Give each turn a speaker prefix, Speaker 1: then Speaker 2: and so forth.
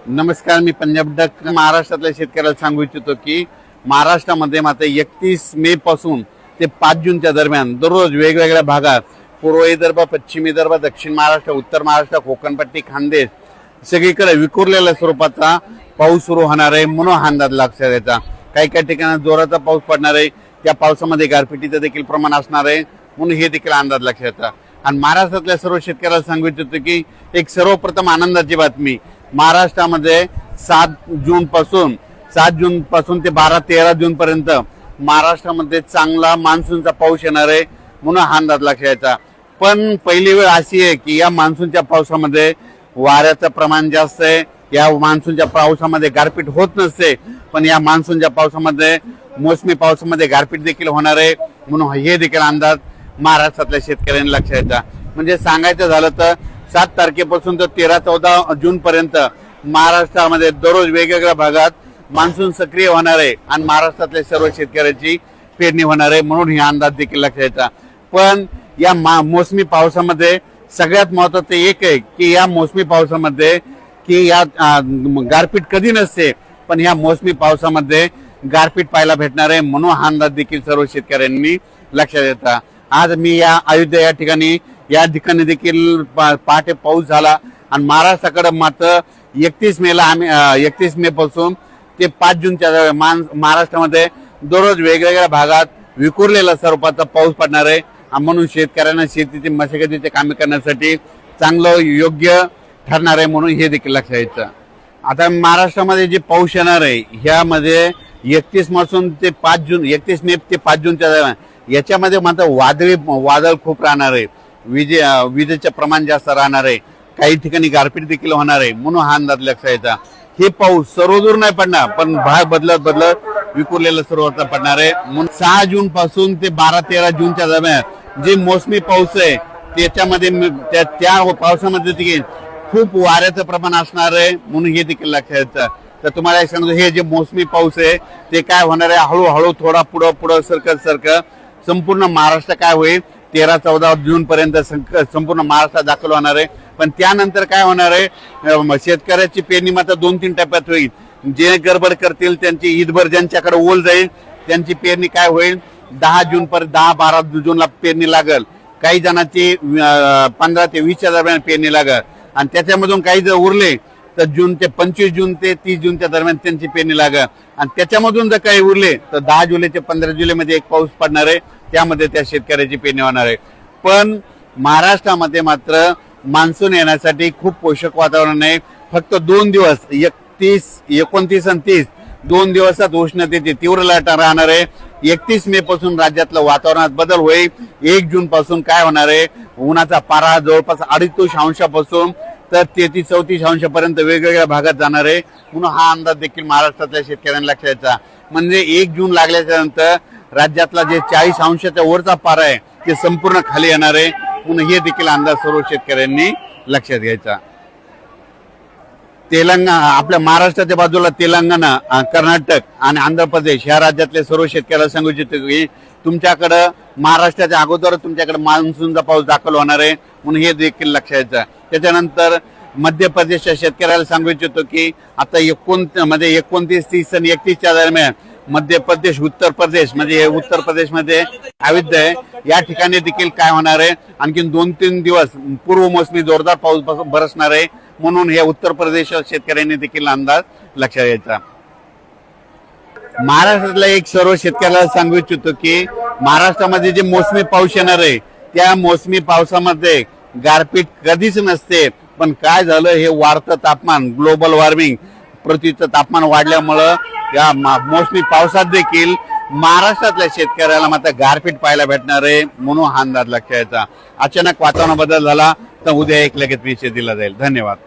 Speaker 1: नमस्कार, मी पंजाब डक महाराष्ट्रातल्या शेतकऱ्याला सांगू इच्छितो की महाराष्ट्रामध्ये मात्र 31 मे पासून ते 5 जूनच्या दरम्यान दररोज वेगवेगळ्या भागात पूर्व विदर्भ, पश्चिम विदर्भ, दक्षिण महाराष्ट्र, उत्तर महाराष्ट्र, कोकणपट्टी, खानदेश सगळीकडे विखुरलेल्या स्वरूपाचा पाऊस सुरू होणार आहे म्हणून हा अंदाज लक्षात द्यायचा। काही काही ठिकाणी जोराचा पाऊस पडणार आहे, त्या पावसामध्ये गारपिटीचं देखील प्रमाण असणार आहे म्हणून हे देखील अंदाज लक्षात येतात। आणि महाराष्ट्रातल्या सर्व शेतकऱ्याला सांगू इच्छितो की एक सर्वप्रथम आनंदाची बातमी, महाराष्ट्रामध्ये 7 जून पासून ते 12-13 जून पर्यंत महाराष्ट्रामध्ये चांगला मान्सूनचा पाऊस येणार आहे म्हणून हा अंदाज लक्षात यायचा। पण पहिली वेळ अशी आहे की या मान्सूनच्या पावसामध्ये वाऱ्याचं प्रमाण जास्त आहे, या मान्सूनच्या पावसामध्ये गारपीट होत नसते, पण या मान्सूनच्या पावसामध्ये मोसमी पावसामध्ये गारपीट देखील होणार आहे म्हणून हे देखील अंदाज महाराष्ट्रातल्या शेतकऱ्यांनी लक्षात यायचा। म्हणजे सांगायचं झालं तर 7 तारखेपासून तर 13-14 जून पर्यंत महाराष्ट्रामध्ये दररोज वेगवेगळ्या भागात मान्सून सक्रिय होणार आहे आणि महाराष्ट्रातल्या सर्व शेतकऱ्यांची पेरणी होणार आहे म्हणून हा अंदाज देखील लक्षात यायचा। पण या मोसमी पावसामध्ये सगळ्यात महत्त्वाचं एक आहे की या मोसमी पावसामध्ये की या गारपीट कधी नसते, पण या मोसमी पावसामध्ये गारपीट पाहायला भेटणार आहे म्हणून हा अंदाज देखील सर्व शेतकऱ्यांनी लक्षात येतात। आज मी अयोध्या या ठिकाणी देखील पहाटे पाऊस झाला आणि महाराष्ट्राकडे मात्र 31 मे पासून ते 5 जूनच्या महाराष्ट्रामध्ये दररोज वेगवेगळ्या भागात विखुरलेल्या स्वरूपाचा पाऊस पडणार आहे म्हणून शेतकऱ्यांना शेतीची मशागतीचे कामे करण्यासाठी चांगलं योग्य ठरणार आहे म्हणून हे देखील लक्षात यायचं। आता महाराष्ट्रामध्ये जे पाऊस येणार आहे ह्यामध्ये 31 मे ते 5 जूनच्या दरम्यान याच्यामध्ये मात्र वादळ खूप राहणार आहे, विजेचे प्रमाण जास्त राहणार आहे, काही ठिकाणी गारपीट देखील होणार आहे म्हणून हा अंदाज लक्षात यायचा। हे पाऊस सर्वदूर नाही पडणार, पण भाग बदलत विखुरलेलं सर्वत्र पडणार आहे म्हणून 6 जून पासून ते 12-13 जूनच्या दरम्यान जे मोसमी पाऊस आहे त्याच्यामध्ये त्या पावसामध्ये देखील खूप वाऱ्याचं प्रमाण असणार आहे म्हणून हे देखील लक्षात यायचं। तर तुम्हाला सांगतो हे जे मोसमी पाऊस आहे ते काय होणार आहे, हळूहळू थोडा पुढं सरकत संपूर्ण महाराष्ट्र काय होईल 13-14 जून पर्यंत संपूर्ण महाराष्ट्रात दाखल होणार आहे। पण त्यानंतर काय होणार आहे, शेतकऱ्याची पेरणी मात्र 2-3 टप्प्यात होईल। जे गडबड करतील त्यांची ईदभर ज्यांच्याकडे ओल जाईल त्यांची पेरणी काय होईल 10 जून पर्यंत 10-12 जूनला पेरणी लागल, काही जणांची 15 ते 20 दरम्यान पेरणी लागल आणि त्याच्यामधून काही जर उरले तर 25 जून ते 30 जूनच्या दरम्यान त्यांची पेरणी लागल आणि त्याच्यामधून जर काही उरले तर 10 जुलै ते 15 जुलैमध्ये एक पाऊस पडणार आहे, त्यामध्ये त्या शेतकऱ्याची पेरणी होणार आहे। पण महाराष्ट्रामध्ये मात्र मान्सून येण्यासाठी खूप पोषक वातावरण आहे। फक्त 2 दिवस 29 आणि 30 2 दिवसात उष्णतेची तीव्र लाट राहणार आहे। 31 मे पासून राज्यातलं वातावरणात बदल होईल। 1 जून पासून काय होणार आहे, उन्हाचा पारा जवळपास 2.5 अंशापासून तर 33-34 अंशापर्यंत वेगवेगळ्या भागात जाणार आहे म्हणून हा अंदाज देखील महाराष्ट्रातल्या शेतकऱ्यांना लक्षात यायचा। म्हणजे 1 जून लागल्याच्या नंतर राज्यातला जे 40 अंशाच्या वरचा पारा आहे ते संपूर्ण खाली येणार आहे म्हणून हे देखील अंदाज सर्व शेतकऱ्यांनी लक्षात घ्यायचा। आपल्या महाराष्ट्राच्या बाजूला तेलंगणा, कर्नाटक आणि आंध्र प्रदेश ह्या राज्यातले सर्व शेतकऱ्याला सांगू इच्छितो की तुमच्याकडे महाराष्ट्राच्या अगोदर तुमच्याकडे मान्सूनचा पाऊस दाखल होणार आहे म्हणून हे देखील लक्षात यायचं। त्याच्यानंतर मध्य प्रदेशच्या शेतकऱ्याला सांगू इच्छितो की आता 29-30 आणि 31च्या दरम्यान मध्य प्रदेश, उत्तर प्रदेश म्हणजे उत्तर प्रदेशमध्ये अयोध्या आहे या ठिकाणी देखील काय होणार आहे, आणखी 2-3 दिवस पूर्व मोसमी जोरदार पाऊस बरसणार आहे म्हणून हे उत्तर प्रदेश शेतकऱ्यांनी देखील अंदाज लक्षात यायचा। महाराष्ट्रातल्या एक सर्व शेतकऱ्याला सांगू इच्छितो की महाराष्ट्रामध्ये जे मोसमी पाऊस येणार आहे त्या मोसमी पावसामध्ये गारपीट कधीच नसते, पण काय झालं हे वाढतं तापमान, ग्लोबल वॉर्मिंग, पृथ्वीचं तापमान वाढल्यामुळं या मोसमी पावसात देखील महाराष्ट्रातल्या शेतकऱ्याला मात्र गारपीट पाहायला भेटणार आहे म्हणून हा अंदाज लक्षात यायचा। अचानक वातावरण बदल झाला तर उद्या एक लगेच विषय दिला जाईल। धन्यवाद।